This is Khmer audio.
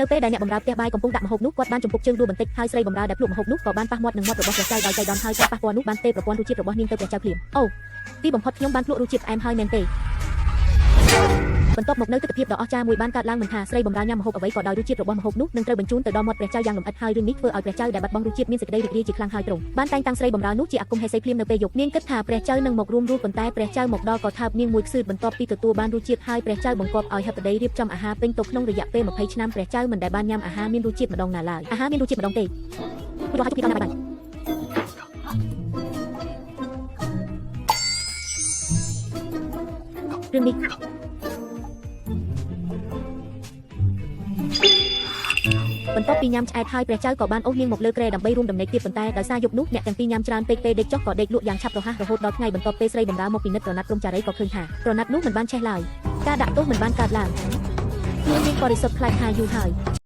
នៅពេលដែលអ្នកបម្រើផ្ទះបាយកំពុងដាក់ម្ហូបនោះគាត់បានជំពប់ជើងដួលបន្តិចហើយស្រីបម្រើដែលភ្លក់ម្ហូបនោះក៏បានប៉ះមាត់នឹងមាត់របស់ព្រះចៅដោយចៃដន្យហើយការប៉ះពាល់នោះបានទេប្រព័ន្ធរសជាតិរបស់នាងទៅព្រះចៅភ្លាមអូទីបំផុតខ្ញុំបានភ្លក់រសជាតិផ្អែមហើយមែនទេបន្ទាប់មកនៅទិដ្ឋភាពដ៏អស្ចារ្យមួយបានកើតឡើងមិនថាស្រីបម្រើញ៉ាំម្ហូបអ្វីក៏ដោយរសជាតិរបស់ម្ហូបនោះនឹងត្រូវបញ្ជូនទៅដល់មាត់ព្រះចៅយ៉ាងលម្អិតហើយរឿងនេះធ្វើឲ្យព្រះចៅដែលបាត់បង់រសជាតិមានសេចក្តីរីករាយជាខ្លាំងហើយទ្រង់បានតែងតាំងស្រីបម្រើនោះជាអាគមហេសីភ្លាមនៅពេលយប់នាងគិតថាព្រះចៅនឹងមករួមរស់ប៉ុន្តែព្រះចៅមកដល់ក៏ថើបនាងមួយខ្សឺបន្ទាប់ពីទទួលបានរសជាតិហើយព្រះចៅបង្គាប់ឲ្យហេបតីរៀបចំអាហារពេញតុក្នុងរយៈពេល20ឆ្នាំព្រះចៅមិនដែលបានញ៉ាំអាហារមានរសជាតិម្ដងណាឡើយអាហារមានរសជាតិម្ដងទេព្រោះហើយពីដល់ណាបានរឿងនេះបន្ទាប់ពីញ៉ាំឆ្អែតហើយព្រះចៅក៏បានអូសនាងមកលើគ្រែដើម្បីរួមដំណេកទៀតប៉ុន្តែដោយសារយប់នោះអ្នកទាំងពីរញ៉ាំច្រើនពេកពេលដេកចុះក៏ដេកលក់យ៉ាងឆាប់រហ័សរហូតដល់ថ្ងៃបន្ទាប់ពេលស្រីបម្រើមកពិនិត្យក្រណាត់ព្រំចារីក៏ឃើញថាក្រណាត់នោះមិនបានឆេះឡើយការដាក់ទោសមិនបានកើតឡើងខ្លួននាងបរិសុទ្ធខ្លាចថាយូរហើយ